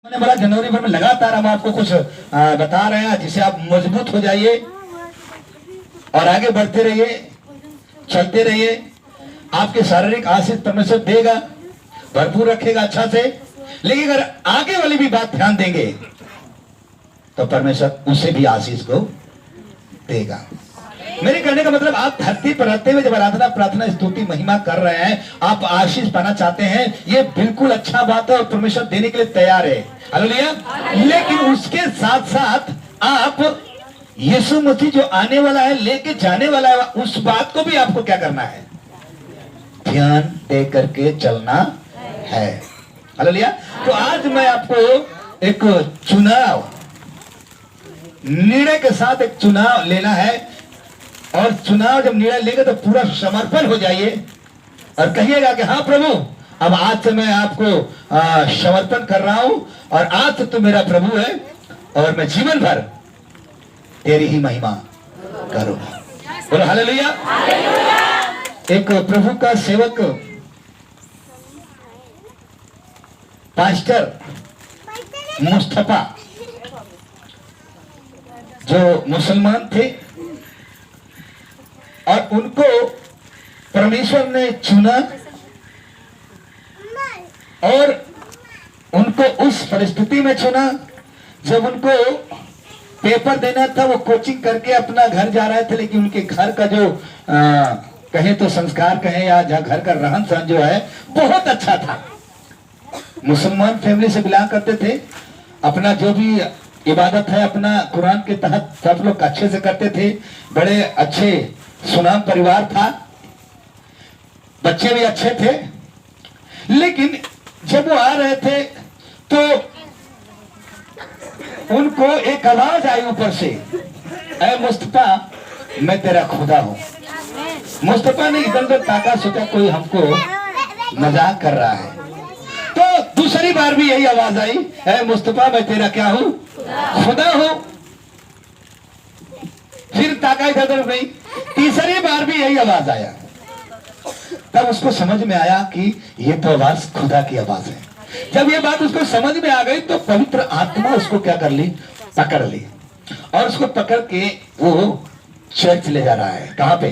मैंने बोला जनवरी भर में लगातार हम आपको कुछ बता रहे हैं जिससे आप मजबूत हो जाइए और आगे बढ़ते रहिए, चलते रहिए। आपके शारीरिक आशीष परमेश्वर देगा, भरपूर रखेगा अच्छा से। लेकिन अगर आगे वाली भी बात ध्यान देंगे तो परमेश्वर उसे भी आशीष को देगा। मेरे कहने का मतलब, आप धरती पर रहते हुए जब आराधना प्रार्थना स्तुति महिमा कर रहे हैं, आप आशीष पाना चाहते हैं, ये बिल्कुल अच्छा बात है और परमेश्वर देने के लिए तैयार है। हालेलुया। लेकिन उसके साथ साथ आप यीशु मसीह जो आने वाला है, लेके जाने वाला है, उस बात को भी आपको क्या करना है? ध्यान दे करके चलना है। हालेलुया। तो आज मैं आपको एक चुनाव, निर्णय के साथ एक चुनाव लेना है। और चुनाव जब निर्णय लेंगे तो पूरा समर्पण हो जाइए और कहिएगा कि हाँ प्रभु, अब आज से मैं आपको समर्पण कर रहा हूं और आज से तू मेरा प्रभु है और मैं जीवन भर तेरी ही महिमा करूंगा। बोलो हालेलुया। एक प्रभु का सेवक पास्टर मुस्तफा, जो मुसलमान थे और उनको परमेश्वर ने चुना और उनको उस परिस्थिति में चुना जब उनको पेपर देना था। वो कोचिंग करके अपना घर जा रहे थे, लेकिन उनके घर का जो कहें तो संस्कार कहें या घर का रहन सहन जो है बहुत अच्छा था। मुसलमान फैमिली से बिलोंग करते थे। अपना जो भी इबादत है अपना कुरान के तहत सब लोग अच्छे से करते थे। बड़े अच्छे सुनाम परिवार था, बच्चे भी अच्छे थे। लेकिन जब वो आ रहे थे तो उनको एक आवाज आई ऊपर से, ऐ मुस्तफा, मैं तेरा खुदा हूं। मुस्तफा ने इधर उधर ताका, सोचा कोई हमको मजाक कर रहा है। तो दूसरी बार भी यही आवाज आई, ऐ मुस्तफा, मैं तेरा क्या हूं? खुदा हूं। फिर ताका इधर उधर नहीं, तीसरी बार भी यही आवाज आया। तब उसको समझ में आया कि ये तो आवाज खुदा की आवाज है। जब ये बात उसको समझ में आ गई तो पवित्र आत्मा उसको क्या कर ली? पकड़ ली और उसको पकड़ के वो चर्च ले जा रहा है। कहां पे?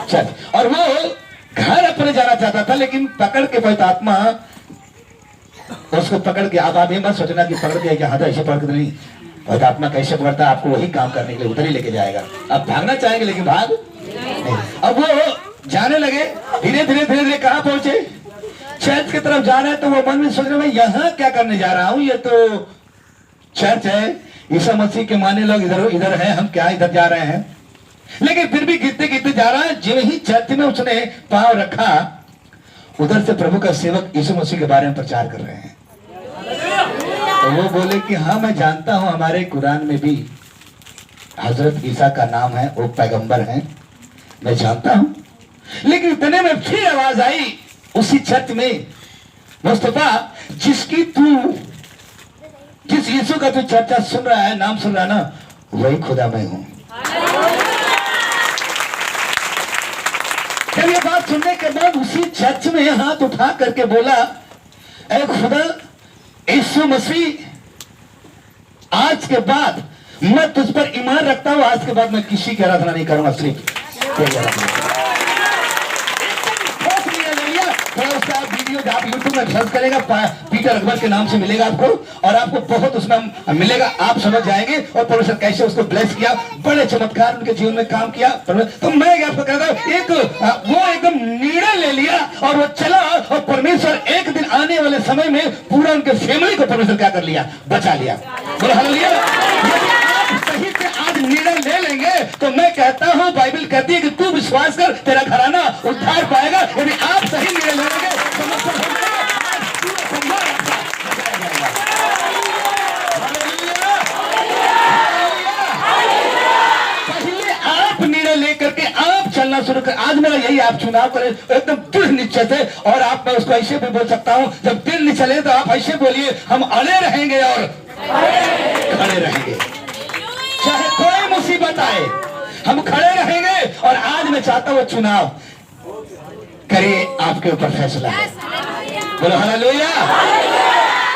चर्च। और वो घर अपने जाना चाहता था, लेकिन पकड़ के पवित्र आत्मा उसको पकड़ के, आप ये मत सोचना कि पकड़ के हाथ ऐसे पकड़ के नहीं, पवित्र आत्मा कैसे पकड़ता है आपको वही काम करने के लिए उधर ही लेके जाएगा। आप भागना चाहेंगे लेकिन भाग नहीं। अब वो जाने लगे, धीरे धीरे धीरे धीरे कहां पहुंचे? चर्च की तरफ जा रहे हैं। तो वो मन में सोच रहे, मैं यहाँ क्या करने जा रहा हूँ? ये तो चर्च है, ईसा मसीह के माने लोग इधर इधर हैं, हम क्या इधर जा रहे हैं? लेकिन फिर भी गिरते गिरते जा रहा है। जो ही चर्च में उसने पांव रखा, उधर से प्रभु का सेवक यीशु मसीह के बारे में प्रचार कर रहे हैं। तो वो बोले कि हाँ, मैं जानता हूं, हमारे कुरान में भी हजरत ईसा का नाम है, वो पैगंबर हैं, मैं जानता हूं। लेकिन इतने में फिर आवाज आई उसी चर्च में, मुस्तफा, जिस यीशु का तू चर्चा सुन रहा है, नाम सुन रहा है ना, वही खुदा मैं हूं। जब ये बात सुनने के बाद उसी चर्च में हाथ उठा करके बोला, ऐ खुदा यीशु मसीह, आज के बाद मैं तुझ पर ईमान रखता हूं। आज के बाद मैं किसी की आराधना नहीं करूंगा, सिर्फ तेरी आराधना। उसका वीडियो आप यूट्यूब में सर्च करेगा, पीटर अकबर के नाम से मिलेगा आपको, और आपको बहुत उसमें मिलेगा। आप समझ जाएंगे और परमेश्वर कैसे उसको ब्लेस किया, बड़े चमत्कार उनके जीवन में काम किया। तो मैं आपको कहता हूं, वो एकदम निर्णय ले लिया और वो चला, और परमेश्वर एक दिन आने वाले समय में पूरा उनके फैमिली को परमेश्वर क्या कर लिया? बचा लिया। बोलो हालेलुया। सही से आज निर्णय ले लेंगे तो मैं कहता हूं, बाइबल कहती है कि तू विश्वास कर, तेरा घराना उद्धार पाएगा। यदि आप सही निर्णय ले लेंगे तो पहले आप निर्णय लेकर के आप चलना शुरू कर। आज मेरा यही, आप चुनाव करें एकदम दृढ़ निश्चय से। और आप, मैं उसको ऐसे भी बोल सकता हूं, जब दिल नहीं चले तो आप ऐसे बोलिए, हम अड़े रहेंगे और खड़े रहेंगे, चाहे कोई मुसीबत आए, हम खड़े रहेंगे। और आज मैं चाहता हूं चुनाव करिए, आपके ऊपर फैसला है। बोलो हालेलुया।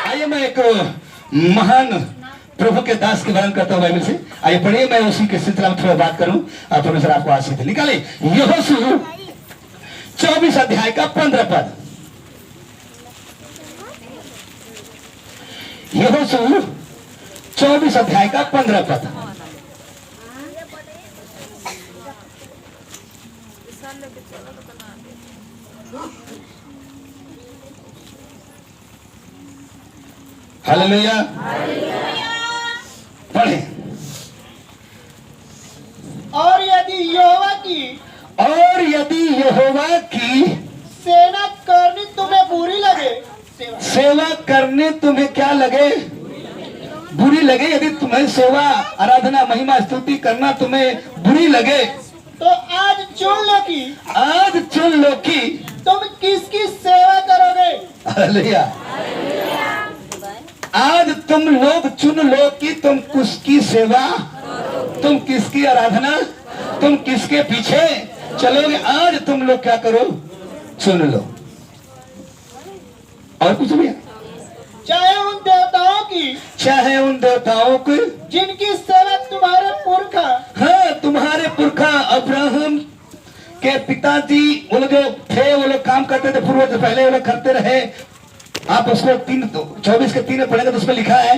आइए मैं एक महान प्रभु के दास के वर्णन करता हूं बाइबल से। आइए पढ़िए, मैं उसी के सिलसिला में थोड़ा बात करूं और परमेश्वर आपको आशीष दे। निकाले यहोशू 24 अध्याय का 15 पद। यहोशू 24 अध्याय का 15 पद। हालेलुया, पढ़े। और यदि यहोवा की सेवा करनी तुम्हें बुरी लगे, सेवा करने तुम्हें क्या लगे? बुरी लगे। यदि तुम्हें सेवा, आराधना, महिमा, स्तुति करना तुम्हें बुरी लगे तो आज चुन लो कि तुम किसकी सेवा करोगे। हालेलुया। आज तुम लोग चुन लो कि तुम किसकी सेवा, तुम किसकी आराधना, तुम किसके पीछे चलोगे। आज तुम लोग क्या करो, चुन लो। और कुछ भी, चाहे उन देवताओं की जिनकी सेवा तुम्हारे पुरखा, हाँ, तुम्हारे पुरखा अब्राहम के पिताजी वो लोग जो थे, वो लोग काम करते थे, पूर्वज पहले वो लोग करते रहे। आप उसको 24 के 3 में पढ़ेंगे तो उसमें लिखा है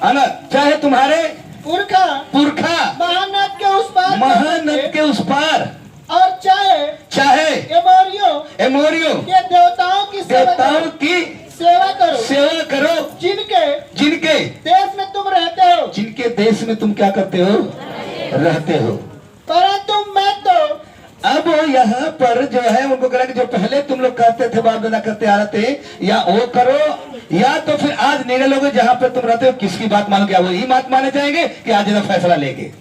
ना, चाहे तुम्हारे पुरखा महानद के उस पार, और चाहे एमोरियो के देवताओं की सेवा करो जिनके देश में तुम रहते हो, जिनके देश में तुम क्या करते हो, रहते हो। परंतु मैं तो अब यहाँ पर जो है उनको कह रहा कि जो पहले तुम लोग करते थे, बाप दादा करते आ रहे थे, या वो करो, या तो फिर आज निर्णय लोगे जहाँ पे तुम रहते हो किसकी बात मानोगे, क्या वही बात माने जाएंगे कि आज इधर फैसला लेंगे।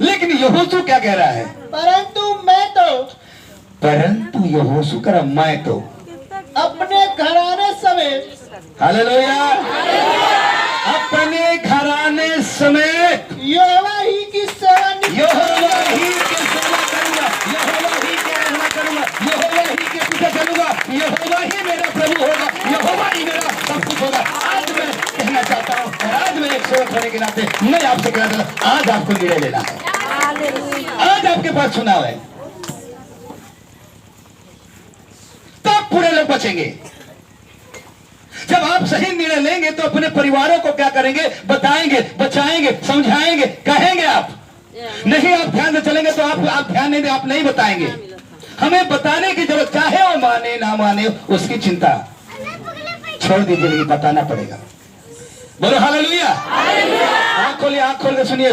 लेकिन यहोशू क्या कह रहा है? परंतु यहोशू कह रहा मैं तो अपने घराने समेत, हालेलुया, अपने घराने समेत यहोवा ही की सेवा यहोवा ही की सेवा करूंगा, यहोवा ही की आराधना करूंगा, यहोवा ही के पीछे चलूंगा, यहोवा ही मेरा प्रभु होगा, यहोवा ही मेरा सब कुछ होगा। आज मैं कहना चाहता हूँ, और आज मैं एक सेवक होने के नाते मैं आपसे कहना चाहता हूँ, आज आपको निर्णय लेना है। आज आपके पास चुनाव है, तब पूरे लोग बचेंगे। जब आप सही निर्णय लेंगे तो अपने परिवारों को क्या करेंगे, बताएंगे, बचाएंगे, समझाएंगे, कहेंगे। आप नहीं, आप ध्यान से चलेंगे तो आप ध्यान नहीं दे, आप नहीं बताएंगे। हमें बताने की जरूरत, चाहे वो माने ना माने उसकी चिंता छोड़ दीजिए, लेकिन बताना पड़ेगा। बोलो हालेलुया। आंख खोल के सुनिए,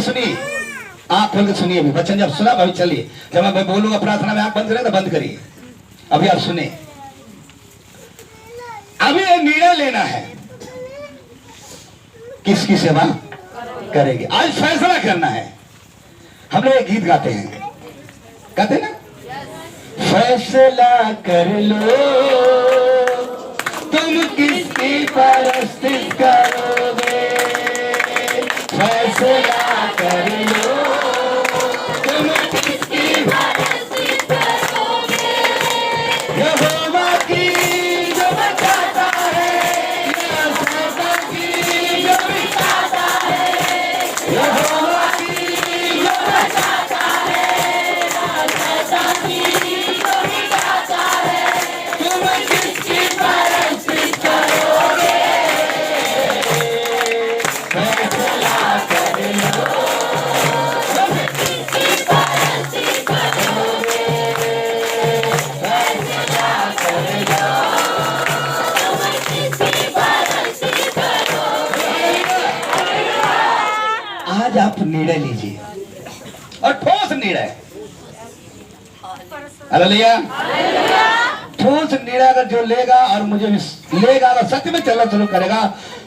आंख खोल के सुनिए। भी बच्चन जब सुना अभी चलिए, जब मैं बोलूंगा प्रार्थना में आंख बंद करें तो बंद करिए। अभी आप सुने, अभी निर्णय लेना है किसकी सेवा करेंगे। आज फैसला करना है। हम लोग एक गीत गाते हैं ना, फैसला कर लो तुम किसकी परस्ती करोगे, फैसला कर लो तुम किसकी परस्ती करोगे। यहोवा की जो बचाता है, या शैतान की जो बिठाता है, यहोवा की जो बचाता है, या शैतान की जो बिठाता है, तुम किसकी परस्ती करोगे, फैसला कर लो किसकी परस्ती करोगे, फैसला कर लो किसकी परस्ती करोगे। आज आप निर्णय लीजिए, और ठोस निर्णय। हालेलुया। ठोस निर्णय अगर जो लेगा और मुझे लेगा, अगर सत्य में चलना शुरू करेगा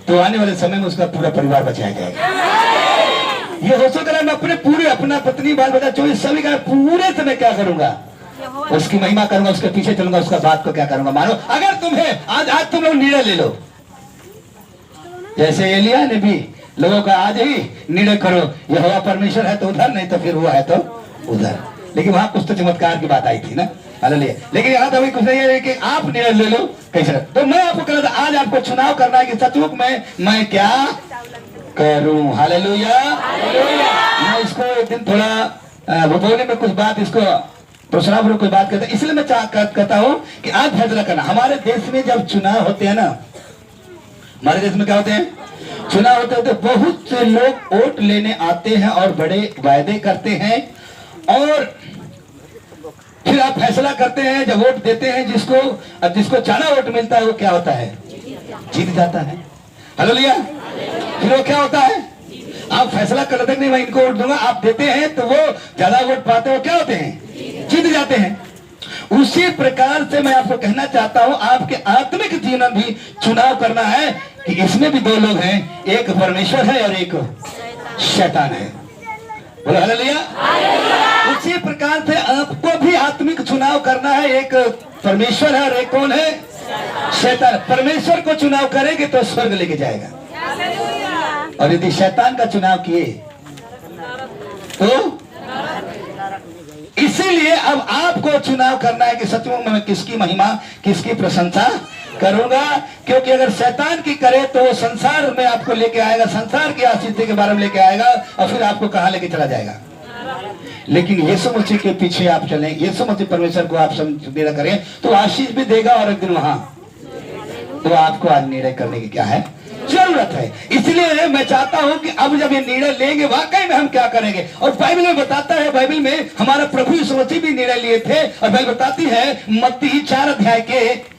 तो आने वाले समय में उसका पूरा परिवार बचाया जाएगा। ये हो सकता है मैं अपना पत्नी, बाल बच्चा, जो सभी का पूरे समय क्या करूंगा, उसकी महिमा करूंगा, उसके पीछे चलूंगा, उसका बात को क्या करूंगा। मानो अगर तुम्हें आज तुम लोग निर्णय ले लो, जैसे एलिया ने भी लोगों का आज ही निर्णय करो, यहोवा परमेश्वर है तो उधर, नहीं तो फिर हुआ है तो उधर। लेकिन वहां कुछ तो चमत्कार की बात आई थी ना, हालेलुया। लेकिन यहाँ तो अभी कुछ नहीं है कि आप निर्णय ले लो कैसे। तो मैं आपको कह रहा था आज आपको चुनाव करना है कि सचमुच में मैं क्या करूं। हालेलुया। मैं इसको एक दिन थोड़ा वो बोलने में कुछ बात इसको प्रोत्साहन कोई बात करता है, इसलिए मैं कहता हूं कि आज फैसला करना। हमारे देश में जब चुनाव होते हैं ना, हमारे देश में क्या होते हैं चुनाव होते हैं, तो बहुत से लोग वोट लेने आते हैं और बड़े वायदे करते हैं और फिर आप फैसला करते हैं। जब वोट देते हैं जिसको ज्यादा वोट मिलता है वो क्या होता है, जीत जाता है। हालेलुया। फिर वो क्या होता है, आप फैसला कर लेते नहीं मैं इनको वोट दूंगा, आप देते हैं तो वो ज्यादा वोट पाते हैं, वो क्या होते हैं, जीत जाते हैं। उसी प्रकार से मैं आपको कहना चाहता हूं आपके आत्मिक जीवन भी चुनाव करना है कि इसमें भी दो लोग हैं, एक परमेश्वर है और एक शैतान है। बोलो हालेलुया। उसी प्रकार से आपको भी आत्मिक चुनाव करना है, एक परमेश्वर है और एक कौन है, शैतान। परमेश्वर को चुनाव करेंगे तो स्वर्ग लेके जाएगा, और यदि शैतान का चुनाव किए तो इसीलिए अब आपको चुनाव करना है कि सचमुच में मैं किसकी महिमा किसकी प्रशंसा करूंगा। क्योंकि अगर शैतान की करे तो वो संसार में आपको लेके आएगा, संसार की आशीष के बारे में लेके आएगा और फिर आपको कहां लेके चला जाएगा। लेकिन यीशु मसीह के पीछे आप चलें, यीशु मसीह परमेश्वर को आप निर्णय करें तो आशीष भी देगा और एक दिन वहां तो आपको आज निर्णय करने की क्या है जरूरत है। इसलिए मैं चाहता हूं कि अब जब ये निर्णय लेंगे वाकई में हम क्या करेंगे। और बाइबल में बताता है, बाइबल में हमारा प्रभु यीशु मसीह भी निर्णय लिए थे और बाइबल बताती है मत्ती 4 अध्याय के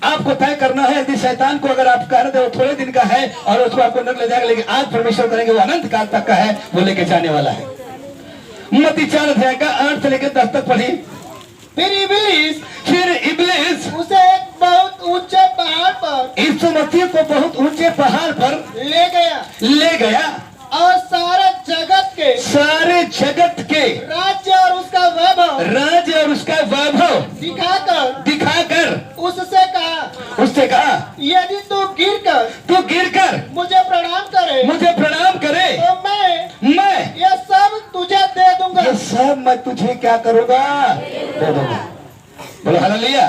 आपको तय करना है। यदि शैतान को अगर आप कह रहे हो थोड़े दिन का है और उसको आपको नर ले जाएगा, लेकिन आज परमेश्वर करेंगे वो अनंत काल तक का है, वो लेके जाने वाला है। मत्ती 4 अध्याय का 8 से लेकर 10 तक पढ़ी। फिर इब्लीस उसे एक बहुत ऊंचे पहाड़ पर, यीशु मसीह को बहुत ऊंचे पहाड़ पर ले गया और सारे जगत के राज्य और उसका वैभव दिखाकर उससे कहा यदि तू गिरकर मुझे प्रणाम करे तो मैं यह सब तुझे दे दूंगा। ये सब मैं तुझे क्या करूंगा, दे दूंगा। बोलो हालेलुया।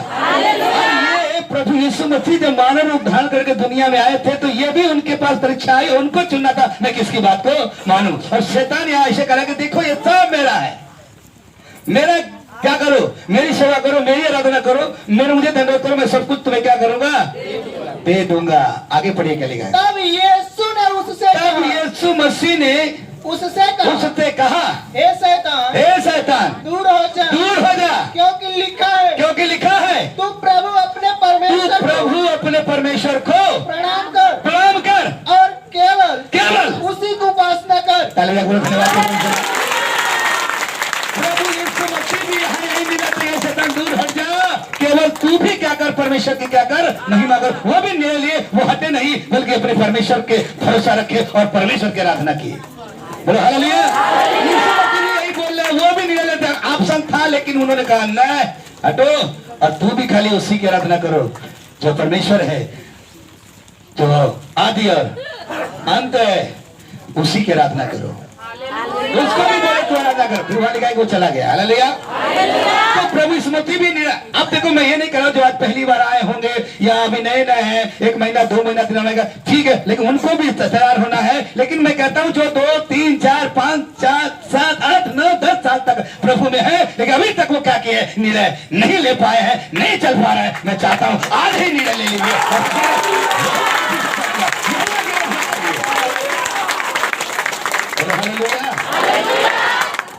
ये प्रभु यीशु मसीह जब मानव रूप धारण करके दुनिया में आए थे तो ये भी उनके पास परीक्षा आई, उनको चुनना था मैं किसकी बात को मानूं। और शैतान यहाँ ऐसे करा कि देखो ये सब मेरा है, मेरा क्या करो, मेरी सेवा करो, मेरी आराधना करो, मुझे धन्यवाद करो, मैं सब कुछ तुम्हें क्या करूंगा, दे दूंगा। आगे पढ़िए क्या लिखा है। तब यीशु मसीह ने उससे कहा हे शैतान दूर हो जा क्योंकि लिखा है तू प्रभु अपने परमेश्वर को प्रणाम कर और केवल उसी की उपासना कर। प्रभु यीशु मसीह भी यहाँ यही मिलाते हैं, शैतान दूर हट जा, केवल तू भी क्या कर, परमेश्वर की क्या कर, महिमा कर। वो भी निर्णय लिए, वो हटे नहीं बल्कि अपने परमेश्वर के भरोसा रखे और परमेश्वर की आराधना की। बोलो हालेलुया। यीशु मसीह भी यही बोल रहे, वो भी निर्णय लेते। ऑप्शन था लेकिन उन्होंने कहा नहीं हटो, और तू भी खाली उसी की आराधना करो जो परमेश्वर है, जो आदि और अंत है, उसी की आराधना करो। उसको भी बोले तू आराधना कर, फिर वहां लिखा वो चला गया। हालेलुया। तो प्रभु यीशु मसीह भी नहीं। अब देखो मैं ये नहीं कह रहा जो आज पहली बार आए होंगे या अभी नए हैं, 1 महीना 2 महीना 3 महीना, ठीक है, लेकिन उनको भी तैयार होना है। लेकिन मैं कहता हूं जो 2 3 4 5 7 8 9 10 साल तक प्रभु में है लेकिन अभी तक वो क्या किए, निर्णय नहीं ले पाए हैं, नहीं चल पा रहे हैं, मैं चाहता हूं आज ही निर्णय ले लीजिए।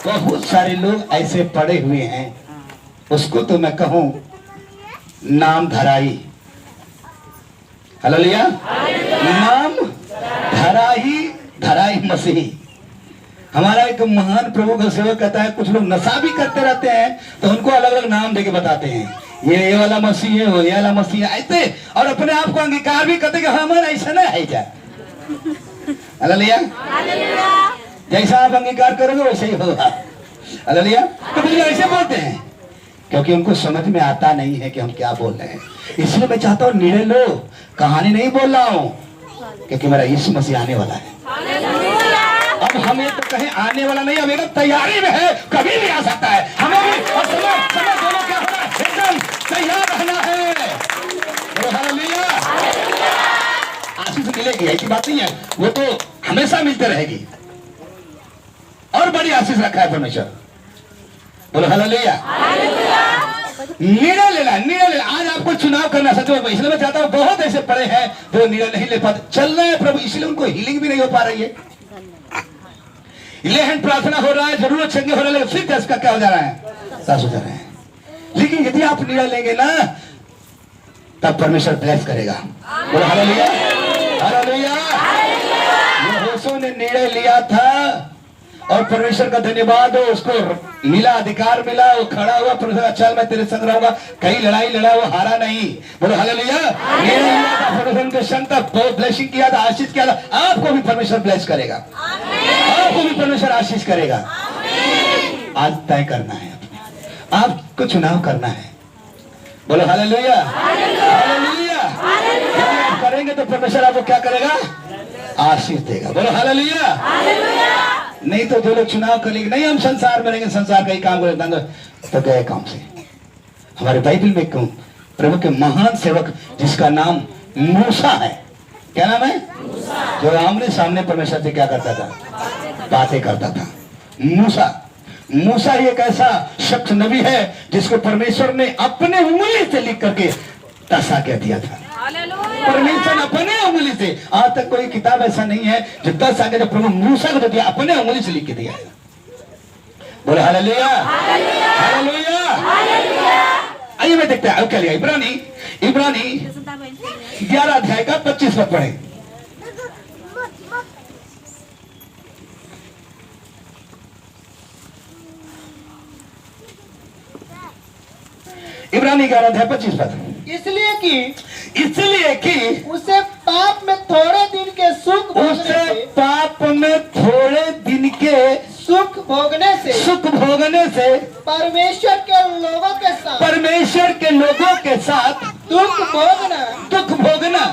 बहुत सारे लोग ऐसे पड़े हुए हैं, उसको तो मैं कहूं नाम धराई। हालेलुया। नाम धराई मसीही। हमारा एक महान प्रभु का सेवक कहता है कुछ लोग नशा भी करते रहते हैं तो उनको अलग अलग नाम देके बताते हैं, ये वाला मसीह है, वो ये वाला मसीह है, ऐसे, और अपने आप को अंगीकार भी करते कि हमारा ऐसा ना है जा। हालेलुया। जैसा आप अंगीकार करोगे वैसे ही होगा। हालेलुया। तो मुझे ऐसे बोलते हैं क्योंकि उनको समझ में आता नहीं है कि हम क्या बोल रहे हैं। इसलिए मैं चाहता हूँ निर्णय लो, कहानी नहीं बोल रहा हूँ, क्योंकि मेरा यीशु मसीह आने वाला है। अब अब हमें तो कहीं आने वाला नहीं, अब एकदम तैयारी में है, कभी भी आ सकता है हमें भी। और समय समय दोनों क्या होना है, एकदम तैयार रहना है। तो हालेलुया, आशीष मिलेगी, ऐसी बात नहीं है, वो तो हमेशा मिलते रहेगी। और बड़ी आशीष रखा है परमेश्वर, बोलो हालेलुया। निर्णय लेना, निर्णय लेना। आज आपको चुनाव करना सच में, इसलिए मैं चाहता हूं, बहुत ऐसे पड़े हैं जो निर्णय नहीं ले पाते, चल रहे हैं प्रभु, इसलिए उनको हीलिंग भी नहीं हो पा रही है। लेहन प्रार्थना हो रहा है, जरूरत चंगे हो रहे हैं, फिर टेस्ट का क्या हो जा रहा है, सास हो जा रहे हैं। लेकिन यदि आप निर्णय लेंगे ना, तब परमेश्वर ब्लेस करेगा। बोलो हालेलुया, हालेलुया। यहोशू ने निर्णय लिया था और परमेश्वर का धन्यवाद हो, उसको मिला, अधिकार मिला, वो खड़ा हुआ, परमेश्वर चल मैं तेरे संग रहूंगा, कई लड़ाई लड़ा, वो हारा नहीं। बोलो हालेलुया। निर्णय लिया था, परमेश्वर के संग तक बहुत ब्लेसिंग किया था, आशीष किया था। आपको भी परमेश्वर ब्लेस करेगा, आपको भी परमेश्वर आशीष करेगा। आज तय करना है, आपको चुनाव करना है। बोलो हालेलुया, हालेलुया। यदि आप करेंगे तो परमेश्वर आपको क्या करेगा, आशीष देगा। बोलो हालेलुया। नहीं तो जो लोग चुनाव करेंगे, नहीं हम संसार में रहेंगे, संसार का ही काम करेंगे, तो गए काम से। हमारे बाइबल में क्यों प्रभु के महान सेवक जिसका नाम मूसा है, क्या नाम है, जो आमने सामने परमेश्वर से क्या करता था, बातें करता था। मूसा, मूसा ही एक ऐसा शख्स नबी है जिसको परमेश्वर ने अपने उंगली से लिख करके तसा कह दिया था। परमेश्वर अपने उंगली से, आज तक कोई किताब ऐसा नहीं है जो 10 आगे जो प्रभु मूसा को दिया, अपने उंगली से लिख के दिया है। बोले हालेलुया, हालेलुया। आइए मैं देखते हैं क्या लिया, इब्रानी 11 अध्याय का 25 पद पढ़े। इब्रानी 11 अध्याय 25 पद। इसलिए कि उसे पाप में थोड़े दिन के सुख भोगने से परमेश्वर के लोगों के साथ दुख भोगना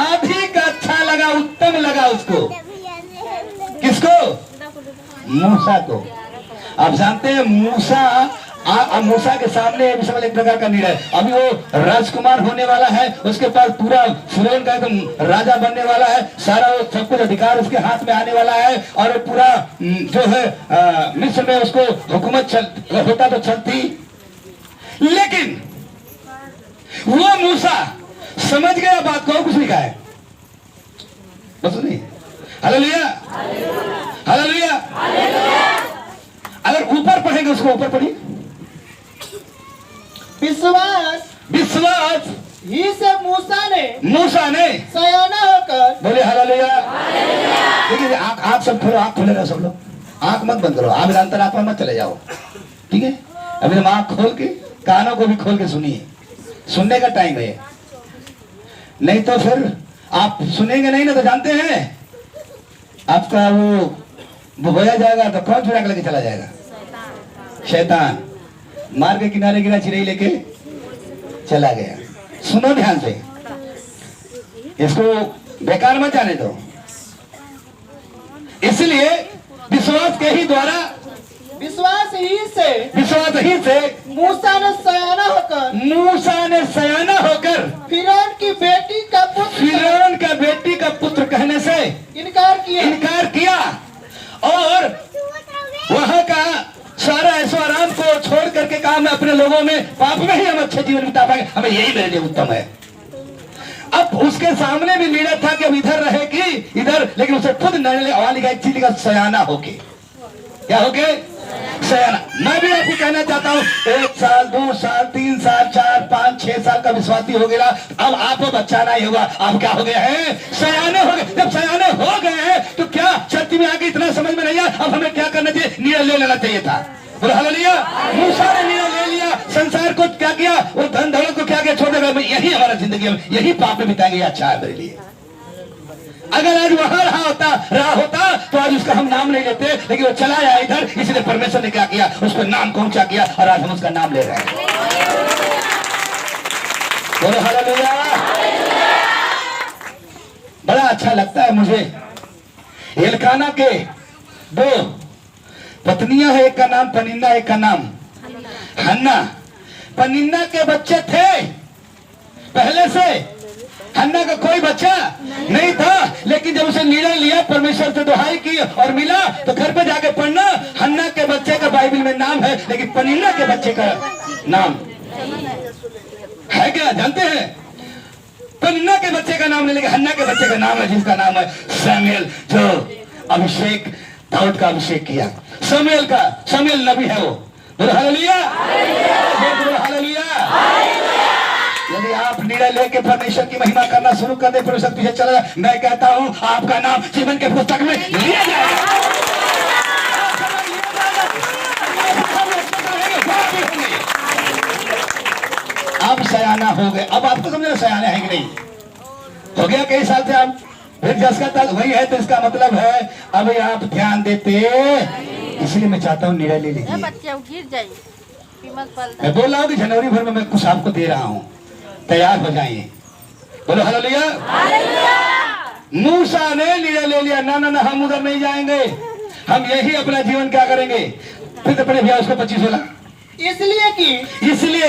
अधिक अच्छा लगा, उत्तम लगा उसको। किसको, मूसा को। आप जानते हैं मूसा मूसा के सामने एक प्रकार का निर्णय, अभी वो राजकुमार होने वाला है, उसके पास पूरा फिरौन का एकदम राजा बनने वाला है, सारा वो सब कुछ अधिकार उसके हाथ में आने वाला है, और पूरा जो है मिस्र में उसको हुकूमत होता तो चलती। लेकिन वो मूसा समझ गया बात को, कुछ नहीं कहा है, बस नहीं। Hallelujah, hallelujah. अगर ऊपर पढ़ेंगे उसको, ऊपर पढ़िए, विश्वास ही से मूसा ने सयाना होकर, बोले हालेलुया। देखिए आंख सब खोलो, आंख खोले रहो सब लोग, आंख मत बंद करो, आप अंतरात्मा मत चले जाओ, ठीक है। अभी हम आंख खोल के, कानों को भी खोल के सुनिए, सुनने का टाइम है, नहीं तो फिर आप सुनेंगे नहीं ना, तो जानते हैं आपका वो बोया जाएगा तो कौन चुरा के लेके चला जाएगा, शैतान। मार के किनारे गिरा, चिड़ै लेके चला गया। सुनो ध्यान से, इसको बेकार मत जाने दो। इसलिए विश्वास ही से मूसा ने सयाना होकर फिरौन की बेटी का पुत्र कहने से इनकार किया और वहां का सारा ऐसो आराम को छोड़ करके कहा मैं अपने लोगों में, पाप में ही हम अच्छे जीवन बिता पाएंगे, हमें यही मेरे लिए उत्तम है। अब उसके सामने भी निर्णय था कि अब इधर रहे कि इधर, लेकिन उसे खुद निर्णय लिखा, एक चीज का सयाना होके, क्या होके, सयाना। मैं भी आपको कहना चाहता हूँ, 1 साल 2 साल 3 साल 4 5 6 साल का विश्वासी हो गया, अब आप बच्चा नहीं होगा, आप क्या हो गए हैं, सयाने हो गए। जब सयाने हो गए हैं तो क्या शक्ति में आगे इतना समझ में नहीं आया, अब हमें क्या करना चाहिए, निर्णय ले लेना चाहिए था। बोलो हालेलुया। मूसा ने निर्णय ले लिया, संसार को क्या किया, वो धन दौलत को क्या किया, छोड़ देगा, यही हमारा जिंदगी में, यही पाप में बिताएंगे, अच्छा है मेरे लिए। अगर आज वहां रहा होता तो आज उसका हम नाम नहीं लेते, लेकिन वो चला आया इधर, इसलिए परमेश्वर ने क्या किया, उसको नाम को ऊंचा किया, और आज हम उसका नाम ले रहे हैं। बोलो हालेलुया। बड़ा अच्छा लगता है मुझे, एलकाना के 2 पत्नियां है, एक का नाम पनिन्ना, एक का नाम हन्ना। पनिन्ना के बच्चे थे पहले से, हन्ना का कोई बच्चा नहीं था, लेकिन जब उसे निर्णय लिया, परमेश्वर से दुहाई की और मिला, तो घर पे जाके पढ़ना, हन्ना के बच्चे का बाइबल में नाम है, लेकिन पनिन्ना के बच्चे का नाम है क्या जानते हैं? पनिन्ना के बच्चे का नाम नहीं, लेकिन हन्ना के बच्चे का नाम है, जिसका नाम है शमूएल, जो अभिषेक दाऊद का अभिषेक किया। शमूएल नबी है वो। बोलो हालेलुया, बोलो हालेलुया। यदि आप निर्णय लेके परमेश्वर की महिमा करना शुरू कर दे, परमेश्वर पीछे चला जाए, मैं कहता हूं आपका नाम जीवन के पुस्तक में लिया जाएगा। आप सयाना हो गए। अब आपको समझना सयाना है कि नहीं? हो गया कई साल से आप, फिर जस का तक वही है, तो इसका मतलब है अब आप ध्यान देते, इसलिए मैं चाहता हूँ निर्णय ले लीजिए। मैं बोल रहा हूँ कि जनवरी भर में मैं कुछ आपको दे रहा हूँ, तैयार हो जाइए। बोलो हालेलुया। मूसा ने निर्णय ले लिया, ना ना ना हम उधर नहीं जाएंगे, हम यही अपना जीवन क्या करेंगे। फिर अपने भैया उसको 25 बोला, इसलिए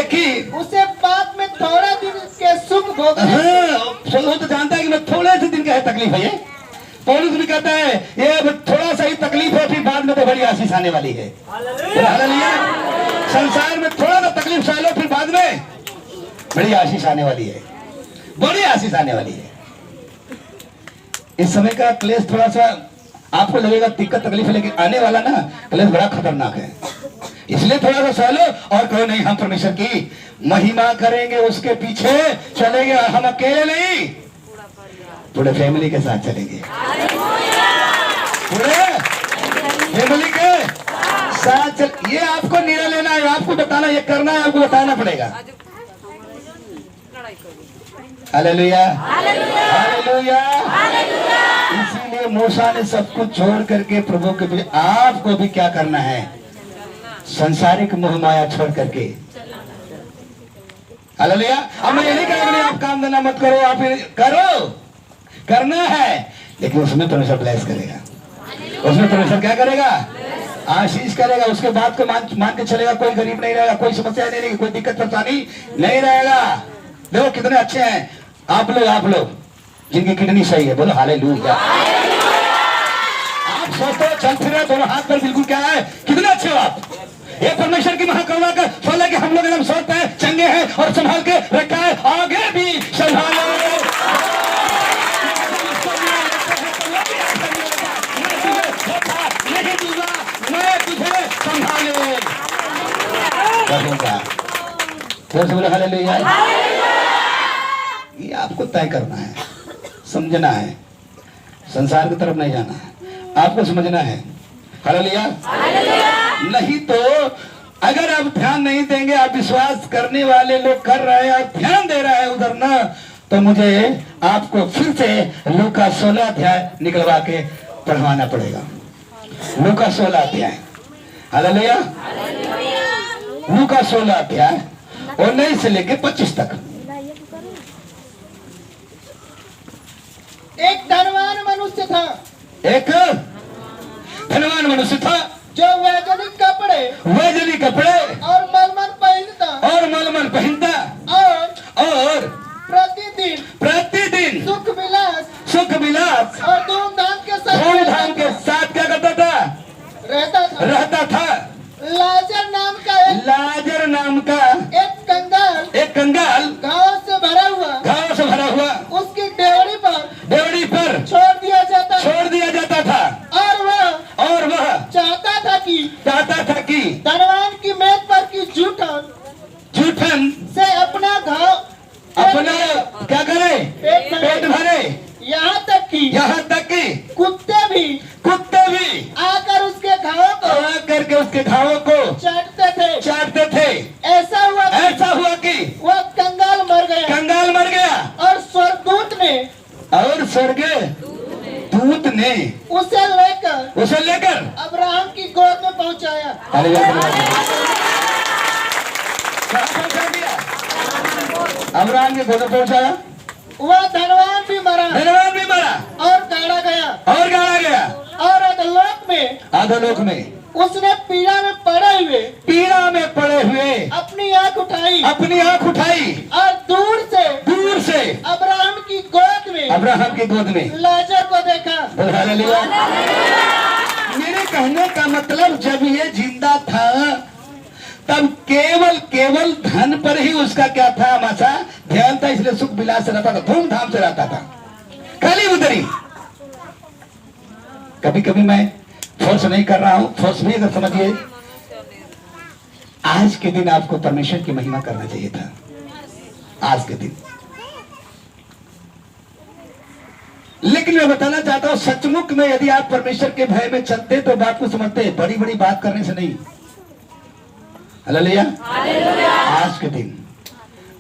कि उसे बाद में थोड़ा दिन के सुख भोगने। हाँ, वो तो जानता है कि मैं थोड़े से दिन का है तकलीफ है। ये पौलुस भी कहता है ये थोड़ा सा ही तकलीफ है, फिर बाद में तो बड़ी आशीष आने वाली है। हालेलुया। संसार में थोड़ा सा तकलीफ सह लो, फिर बाद में बड़ी आशीष आने वाली है, बड़ी आशीष आने वाली है। इस समय का क्लेश थोड़ा सा आपको लगेगा दिक्कत तकलीफ है, लेकिन आने वाला ना क्लेश बड़ा खतरनाक है, इसलिए थोड़ा सा सह लो और कहो नहीं हम परमेश्वर की महिमा करेंगे, उसके पीछे चलेंगे। हम अकेले नहीं, पूरे फैमिली के साथ चलेंगे, पूरे फैमिली के साथ चल। ये आपको निर्णय लेना है, आपको बताना, ये करना है, आपको बताना पड़ेगा। Hallelujah, hallelujah. इसीलिए मूसा ने सब कुछ छोड़ करके प्रभु के पीछे, आपको भी क्या करना है? संसारिक मोह माया छोड़ करके। हालेलुया। अब मैं ये नहीं कहूँगा आप काम धंधा मत करो, आप करो, करना है, लेकिन उसमें परमेश्वर ब्लेस करेगा, उसमें परमेश्वर क्या करेगा? आशीष करेगा। उसके बाद को मान के चलेगा, कोई गरीब नहीं रहेगा, कोई समस्या नहीं रहेगी, कोई दिक्कत परेशानी नहीं रहेगा। देखो कितने अच्छे हैं आप लोग जिनकी किडनी सही है। बोलो हालेलुया। आप सोचते हो चल फिर दोनों हाथ पर बिल्कुल क्या है, कितने अच्छे हो आप। ये परमेश्वर की महाकरुणा का फल है कि हम लोग एकदम सोचते हैं चंगे हैं और संभाल के रखा है, आगे भी संभालो। मैं तुझे संभाले बोलो हालेलुया। ये आपको तय करना है, समझना है, संसार की तरफ नहीं जाना है, आपको समझना है। हालेलुया। नहीं तो अगर आप ध्यान नहीं देंगे, आप विश्वास करने वाले लोग कर रहे हैं और ध्यान दे रहे हैं उधर न, तो मुझे आपको फिर से लूका 16 अध्याय निकलवा के पढ़वाना पड़ेगा। लूका 16 अध्याय। हालेलुया। लूका 16 अध्याय 19 से लेके 25 तक। एक धनवान मनुष्य था, एक धनवान मनुष्य था जो वैजनिक कपड़े और मलमल पहनता और प्रतिदिन सुख विलास और धूमधाम के साथ क्या करता था? रहता था। लाजर नाम का एक कंगाल घाव से भरा हुआ उसकी डेवड़ी पर छोड़ दिया जाता था। और वह चाहता था कि धनवान की मेज पर की जूठन से अपना क्या करे? पेट भरे। यहाँ तक कि कुत्ते भी आकर उसके घावों को चाटते थे। ऐसा हुआ कि वह कंगाल मर गया और स्वर्गदूत ने उसे लेकर अब्राहम की गोद में पहुंचाया। अब्राहम की गोद में पहुंचाया। वह धनवान भी मरा और गाड़ा गया। में उसने पीड़ा में पड़े हुए अपनी आंख उठाई और दूर से अब्राहम की गोद में लाजर को देखा। हालेलुया। मेरे कहने का मतलब, जब ये जिंदा था तब केवल धन पर ही उसका क्या था, हमारा ध्यान था, इसलिए सुख विलास से रहता था, धूमधाम से रहता था, खाली उधरी। कभी कभी मैं फोर्स नहीं कर रहा हूं, फोर्स भी अगर समझिए, आज के दिन आपको परमेश्वर की महिमा करना चाहिए था। आज के दिन, लेकिन मैं बताना चाहता हूं, सचमुच में यदि आप परमेश्वर के भय में चलते तो बात को समझते, बड़ी बड़ी बात करने से नहीं। हालेलुया। आज के दिन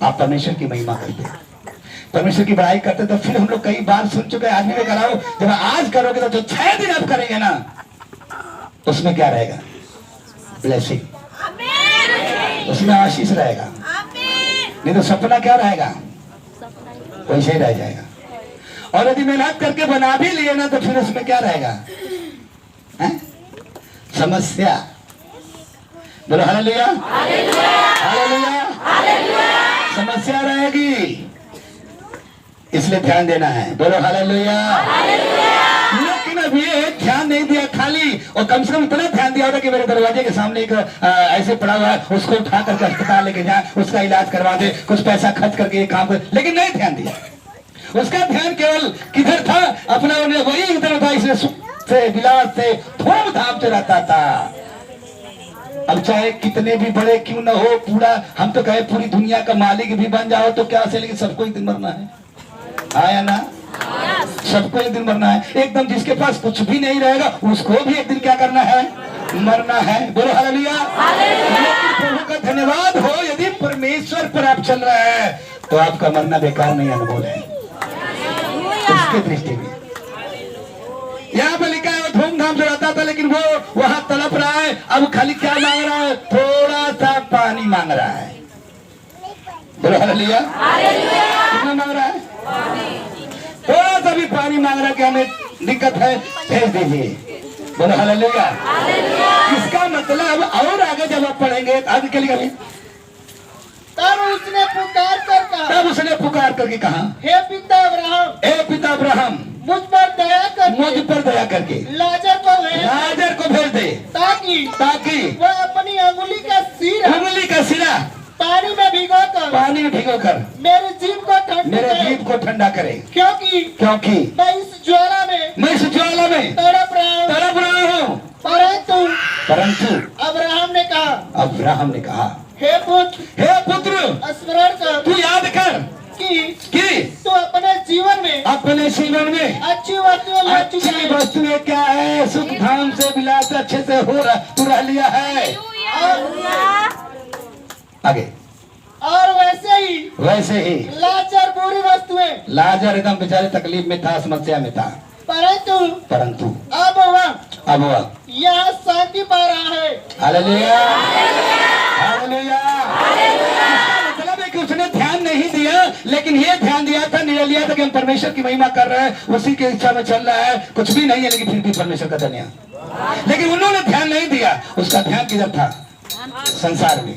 आप परमेश्वर की महिमा करते, परमेश्वर की बड़ाई करते, तो फिर हम लोग कई बार सुन चुके हैं, आदमी में कराओ, जब आज करोगे तो जो 6 दिन आप करेंगे ना, उसमें क्या रहेगा, ब्लेसिंग, उसमें आशीष रहेगा। नहीं तो सपना क्या रहेगा, वैसे ही रह जाएगा। और यदि मेहनत करके बना भी लिए ना, तो फिर उसमें क्या रहेगा, समस्या। बोलो हालेलुया, हालेलुया, समस्या रहेगी, इसलिए ध्यान देना है। बोलो हालेलुया। लेकिन अब ये ध्यान नहीं दिया खाली, और कम से कम इतना ध्यान दिया होता कि मेरे दरवाजे के सामने एक ऐसे पड़ा हुआ है, उसको उठा करके अस्पताल लेके जाए, उसका इलाज करवा दे, कुछ पैसा खर्च करके ये काम कर, लेकिन नहीं ध्यान दिया। उसका ध्यान केवल किधर था, अपना वही इधर था, इसलिए सुख से विलास से धूमधाम से रहता था। अब चाहे कितने भी बड़े क्यों ना हो, पूरा हम तो कहे पूरी दुनिया का मालिक भी बन जाओ तो क्या से, लेकिन सबको एक दिन मरना है, आया ना, सबको एक दिन मरना है। एकदम जिसके पास कुछ भी नहीं रहेगा, उसको भी एक दिन क्या करना है, मरना है। बोलो हालेलुया। लेकिन प्रभु का धन्यवाद हो, यदि परमेश्वर पर आप चल रहे हैं तो आपका मरना बेकार नहीं, अनमोल है उसके दृष्टि में। यहाँ पे लिखा है वो धूमधाम से रहता था, लेकिन वो वहां तड़प रहा है। अब खाली क्या मांग रहा है, थोड़ा सा पानी मांग रहा है। बोलो हालेलुया। कितना मांग रहा है, थोड़ा सा भी पानी मांग रहा है कि हमें दिक्कत है, भेज दीजिए। बोलो हालेलुया। इसका मतलब, और आगे जब आप पढ़ेंगे आगे के लिए, तब उसने पुकार करके कहा, हे पिता अब्राहम, मुझ पर दया करके लाजर को भेज दे, ताकि वह अपनी उंगली का सिरा पानी में भिगोकर मेरे जीभ को ठंडा करे, क्योंकि मैं इस ज्वाला में तड़प रहा हूँ। परंतु अब्राहम ने कहा, हे पुत्र, स्मरण कर, तू याद कर कि तू अपने जीवन में अच्छी वस्तुएं क्या है, सुख धाम से विलास अच्छे से हो रहा, तू रह लिया है। आगे, और वैसे ही लाजर बुरी वस्तुएं, लाजर एकदम बेचारे तकलीफ में था, समस्या में था, परंतु अब वह यहाँ शांति पा रहा है। Hallelujah, hallelujah. मतलब है कि उसने ध्यान नहीं दिया, लेकिन ये ध्यान दिया था, निर्णय लिया था कि हम परमेश्वर की महिमा कर रहे हैं, उसी के इच्छा में चल रहा है, कुछ भी नहीं है, लेकिन फिर भी परमेश्वर का धन्यवाद। लेकिन उन्होंने ध्यान नहीं दिया, उसका ध्यान किधर था, संसार में,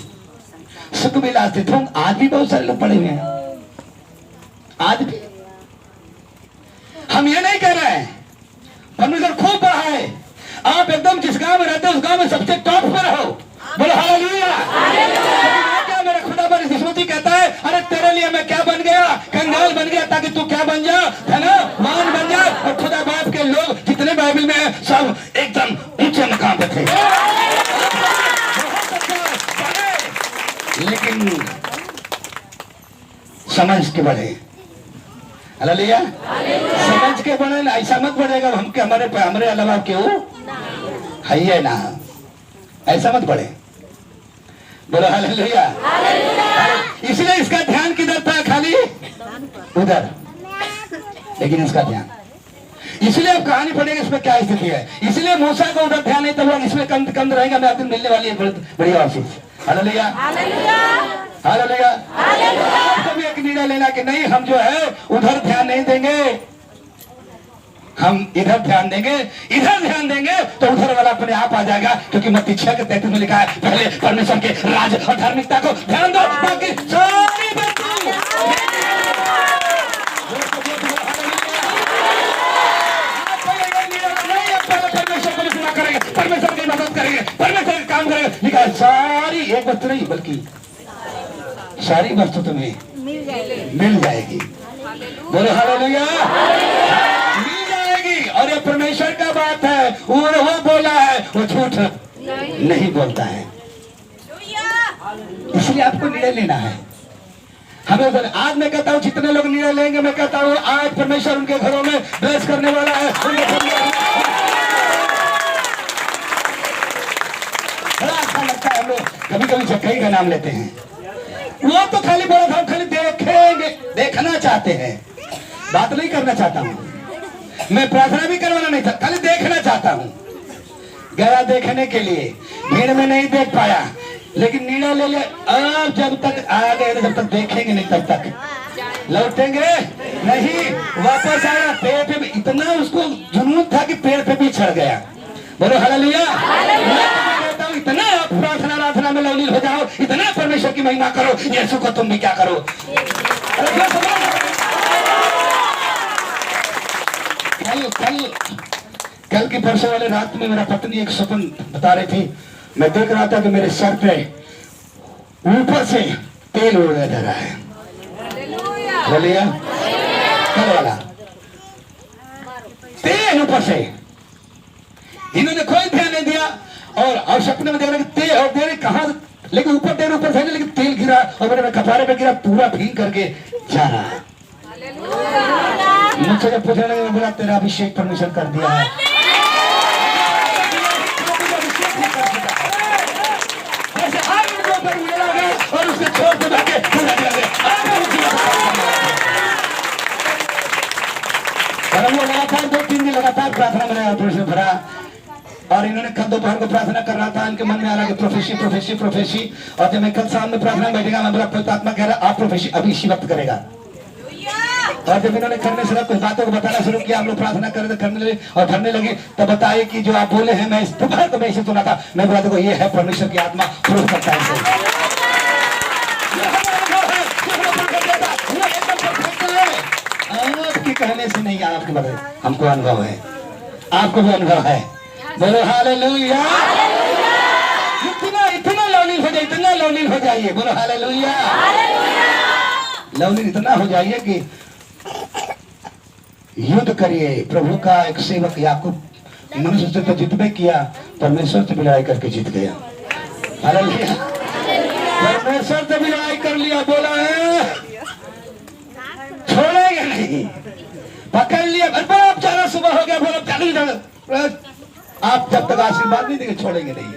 सुख विलास थे। तो आज भी बहुत सारे लोग पड़े हुए हैं, आज भी। हम ये नहीं कह रहे हैं, परमेश्वर खूब बड़ा है, आप एकदम जिस गांव में रहते हैं उस गांव में सबसे टॉप पर हो। बोलो हालेलुया। क्या मेरा खुदा पर स्मृति कहता है, अरे तेरे लिए मैं क्या बन गया, कंगाल बन गया, ताकि तू क्या बन जा, धनवान बन जा। और खुदा बाप के लोग जितने बाइबल में है, सब एकदम ऊंचे मकाम पे थे, लेकिन समझ के बढ़े। हालेलुया। समझ के बढ़े ना, ऐसा मत बढ़ेगा हम के हमारे अलावा क्यों है ना, ऐसा मत बढ़े। बोलो हालेलुया। इसलिए इसका ध्यान किधर था, खाली उधर, लेकिन इसका ध्यान, इसलिए अब कहानी पढ़ेंगे इसमें क्या स्थिति है। इसलिए मूसा को उधर ध्यान नहीं था, इसमें कम रहेगा, मैं आपको मिलने वाली है बड़ी आशीष। Hallelujah, hallelujah. कभी एक निर्णय लेना कि नहीं, हम जो है उधर ध्यान नहीं देंगे, हम इधर ध्यान देंगे, इधर ध्यान देंगे तो उधर वाला अपने आप आ जाएगा, क्योंकि मत्ती 6:33 में लिखा है पहले परमेश्वर के राज और धार्मिकता को ध्यान दो, बाकी सारी परमेश्वर की मदद करेंगे, परमेश्वर का काम करेंगे। लिखा है सारी, एक वस्तु नहीं बल्कि सारी वस्तु तुम्हें मिल जाएगी। बोलो हालेलुया। मिल जाएगी। और ये परमेश्वर का बात है, वो बोला है, वो झूठ नहीं बोलता है। इसलिए आपको निर्णय लेना है। हमें आज मैं कहता हूँ जितने लोग निर्णय लेंगे, मैं कहता हूँ आज परमेश्वर उनके घरों में ब्लेस करने वाला है। बड़ा अच्छा लगता है। हम लोग कभी कभी जक्कई का नाम लेते हैं, वो तो खाली बोला था, खाली देखेंगे, देखना चाहते हैं, बात नहीं करना चाहता हूँ मैं, प्रार्थना भी करवाना नहीं था, खाली देखना चाहता हूँ। गया देखने के लिए, भीड़ में नहीं देख पाया, लेकिन निर्णय ले लिया अब जब तक आ गए, जब तक देखेंगे नहीं तब तक लौटेंगे नहीं। वापस आया, पेड़ पे इतना उसको जुनून था कि पेड़ पे भी चढ़ गया। बोलो हालेलुया। कहता हूँ इतना प्रार्थना में लवलीन हो जाओ, इतना परमेश्वर की महिमा करो, यीशु को तुम भी क्या करो। कल की परसों वाले रात में मेरा पत्नी एक सपन बता रही थी। मैं देख रहा था कि मेरे सर पे ऊपर से तेल उड़ने जा रहा है। बोलिए कल वाला तेल ऊपर से, इन्होंने कोई ध्यान नहीं दिया और सपने में देख रहे तेल और तेल कहां, लेकिन ऊपर तेल ऊपर से, लेकिन तेल गिरा और मेरे कपारे पे गिरा, पूरा भीग करके जा रहा है। मुझसे जब पूछने लगे, मैं बोला तेरा अभिषेक परमेश्वर कर दिया है। और उसके छोड़ के जाके लगातार 2-3 दिन लगातार प्रार्थना में भरा, और इन्होंने कल दोपहर को प्रार्थना कर रहा था, इनके मन में आ रहा कि प्रोफेसी प्रोफेसी प्रोफेसी। और जब मैं कल शाम में प्रार्थना में बैठेगा, मैं बोला पवित्र आत्मा कह रहा आप प्रोफेसी अभी इसी वक्त करेगा। और जब इन्होंने करने से कुछ बातों को बताना शुरू किया, हम लोग प्रार्थना करने लगे और करने लगे, तब बताए कि जो आप बोले हैं, मैं दोपहर को मैं इसे सुना था। मैं बोला देखो ये है परमेश्वर की आत्मा प्रूफ करता है। आपके कहने से नहीं, आपके बदले हमको अनुभव है, आपको भी अनुभव है। बोलो हालेलुया। इतना लवलीन हो जाए, इतना लवलीन हो जाइए। बोलो हालेलुया। लवलीन इतना हो जाइए कि युद्ध करिए। प्रभु का एक सेवक याकूब मनुष्य से तो जितने किया, परमेश्वर से भी लड़ाई करके जीत गया। हालेलुया। परमेश्वर से भी लड़ाई कर लिया, बोला है छोड़ेंगे नहीं, पकड़ लिया। अब जाना सुबह हो गया, बोला चल जाना, आप जब तक आशीर्वाद नहीं देंगे छोड़ेंगे नहीं।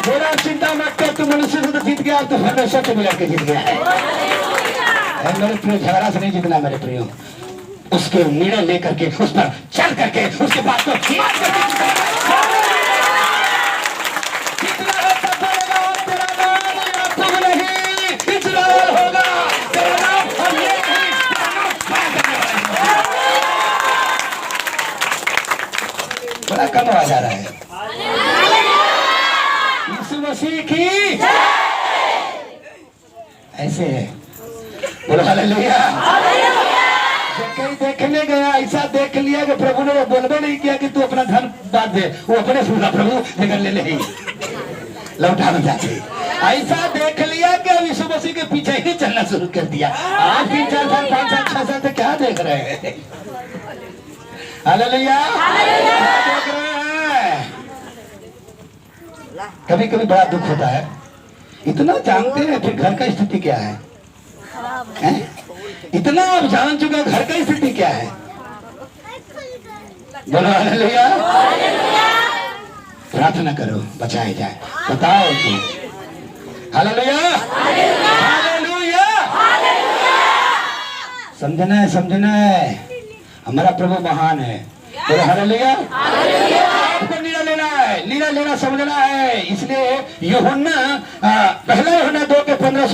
बोला चिंता मत कर, तू मनुष्य से तो जीत गया, तो परमेश्वर से भी लड़के जीत गया है। मेरे प्रिय, झगड़ा से नहीं जीतना मेरे प्रियो, उसके निर्णय लेकर के, उस पर चल करके, उसके बात को मान करके बड़ा कम आ जा रहा है। यीशु मसीह की ऐसे है। बोलो हालेलुया। कहीं देखने गया, ऐसा देख लिया कि प्रभु ने बोलबे नहीं किया कि तू अपना धन बांट दे, वो अपने सुना प्रभु लेकर ले ले लौटा में जाके। ऐसा देख लिया कि अब यीशु मसीह के पीछे ही चलना शुरू कर दिया। आज 3-4 साल 5 साल 6 साल से क्या देख रहे हैं? हालेलुया। देख रहे हैं। कभी कभी बड़ा दुख होता है, इतना जानते हैं फिर घर का स्थिति क्या है, इतना आप जान चुके, घर का स्थिति क्या है। बोलो हालेलुया। प्रार्थना करो बचाए जाए, बताओ कि हालेलुया हालेलुया। समझना है, समझना है, हमारा प्रभु महान है। बोलो हालेलुया। आपको निर्णय लेना है, निर्णय लेना समझना है। इसलिए यूहन्ना पहला यूहन्ना 2:15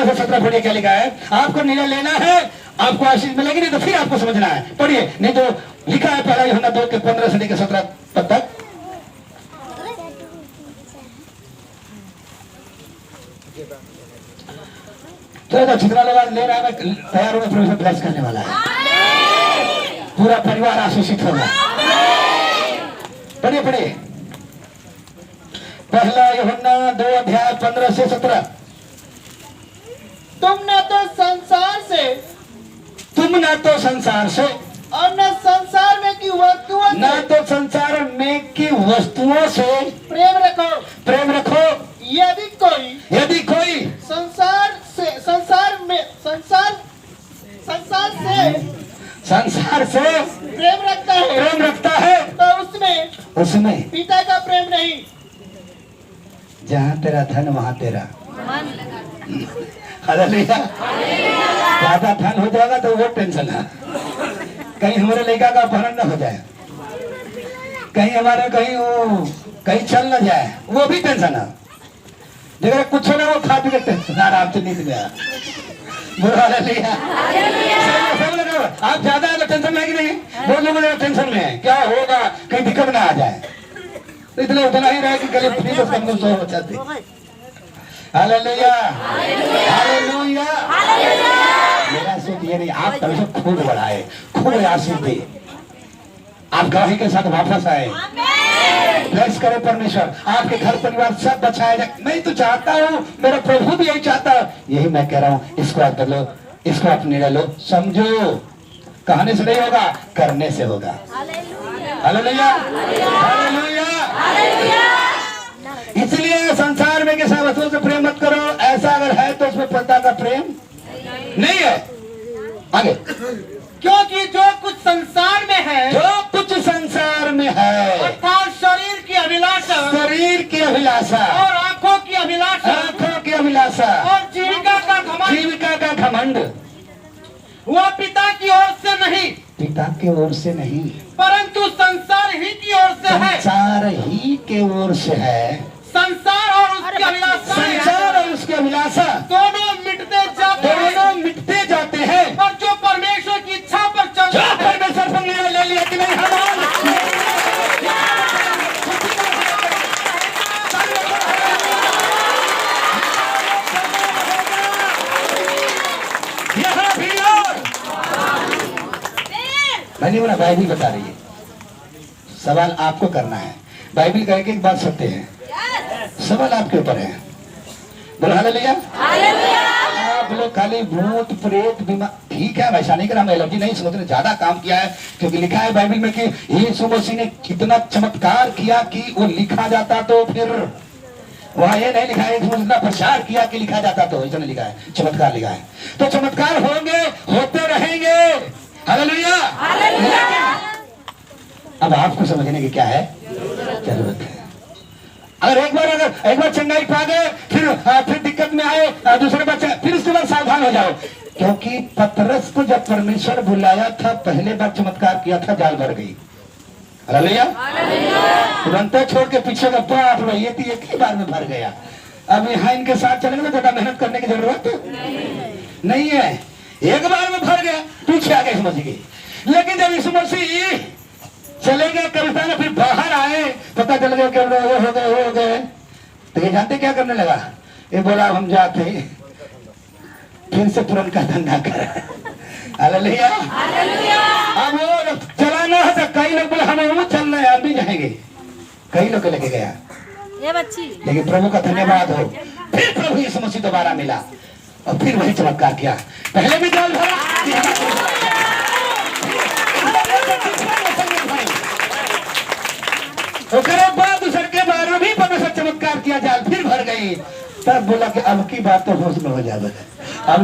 से 17 पढ़िए क्या लिखा है। आपको निर्णय लेना है, आपको आशीष मिलेगी, नहीं तो फिर आपको समझना है। पढ़िए, नहीं तो लिखा है पहला यूहन्ना 2:15 से लेकर 17 पद तक। तो जितना लोग ले रहा है तैयार होकर प्रभु ब्लेस करने वाला है, पूरा परिवार आशीषित होगा। पढ़िए पढ़िए, पहला यूहन्ना 2:15 से 17। तुम न तो संसार से और न संसार में की वस्तुओं न तो संसार में की वस्तुओं से प्रेम रखो। यदि कोई संसार से प्रेम रखता है तो उसमें पिता का प्रेम नहीं। जहाँ तेरा धन वहाँ तेरा हालेलुया। ज्यादा धन हो जाएगा तो वो टेंशन है, कहीं हमारे लड़का का अपहरण न हो जाए, कहीं हमारे कहीं चल न जाए, वो भी टेंशन है। जगह कुछ ना वो खा पी के टेंशन, आराम से नींद में आप ज्यादा टेंशन में है कि नहीं? बहुत लोग टेंशन में है, क्या होगा, कहीं दिक्कत ना आ जाए, तो इतना उतना ही रहे कि कल फ्री बस कम सो हो जाते। Hallelujah hallelujah. मेरा सिर्फ ये नहीं, आप कभी खूब बढ़ाए, खूब आशीष दे, आप गवाही के साथ वापस आए। ब्लेस करे परमेश्वर, आपके घर परिवार सब बचाया जाए। मैं तो चाहता हूँ, मेरा प्रभु भी यही चाहता है, यही मैं कह रहा हूँ। इसको आप बदलो, इसको आप निर्णय लो, समझो। कहने से नहीं होगा, करने से होगा। Hallelujah hallelujah. इसलिए संसार में किसी वस्तु से प्रेम मत करो, ऐसा अगर है तो उसमें पिता का प्रेम नहीं है। आगे, क्योंकि जो कुछ संसार में है अर्थात शरीर की अभिलाषा और आंखों की अभिलाषा और जीविका का घमंड वह पिता की ओर से नहीं परंतु संसार ही की ओर से है। संसार और उसकी अभिलाषा दोनों मिटते जाते हैं और जो परमेश्वर की इच्छा पर चलता है, परमेश्वर पर निर्णय ले लिया कि नहीं यहाँ भी मैंने बोला, बाइबिल बता रही है, सवाल आपको करना है। बाइबिल का एक बात सत्य है, सवाल आपके ऊपर है। बोलो हालेलुया। आप लोग खाली भूत प्रेत बीमार, ठीक है, वैसा नहीं कर, हम एलर्जी नहीं सोच रहे, ज्यादा काम किया है, क्योंकि लिखा है बाइबिल में कि यीशु मसीह ने कितना चमत्कार किया कि वो लिखा जाता तो फिर वहां ये नहीं लिखा है इतना प्रचार किया कि लिखा जाता तो, ऐसा नहीं लिखा है, चमत्कार लिखा है। तो चमत्कार होंगे, होते रहेंगे। हालेलुया। अब आपको समझने की क्या है जरूरत है। अगर एक बार चंगाई पा गए, फिर दिक्कत में आए दूसरे बच्चे, फिर उसके बाद सावधान हो जाओ, क्योंकि पतरस को जब परमेश्वर बुलाया था, पहले बार चमत्कार किया था, जाल भर गई। हालेलुया। तुरंत छोड़ के पीछे का बाप रे, ये एक ही बार में भर गया। अब यहाँ इनके साथ चलेंगे तो ज्यादा मेहनत करने की जरूरत नहीं है, एक बार में भर गया, पीछे आ गए समझ गई। लेकिन जब यीशु मसीह चले गए कब्रिस्तान, फिर बाहर आए, पता चल गया कि हो गए, तो ये जानते क्या करने लगा? ये बोला हम जाते फिर से तुरंत का धंधा कर। हालेलुया। अब वो चलाना है तो कई लोग बोले हम वो चल रहे हैं, आप भी जाएंगे, कई लोग लेके गया ये बच्ची, लेकिन प्रभु का धन्यवाद हो, फिर प्रभु यीशु मसीह दोबारा मिला और फिर वही चमत्कार किया। पहले भी जाल भरा, बाद दूसरे के बारे में भी परमेश्वर चमत्कार किया, जाल फिर भर गई। तब बोला कि अब की बात तो होश में हो जाए, अब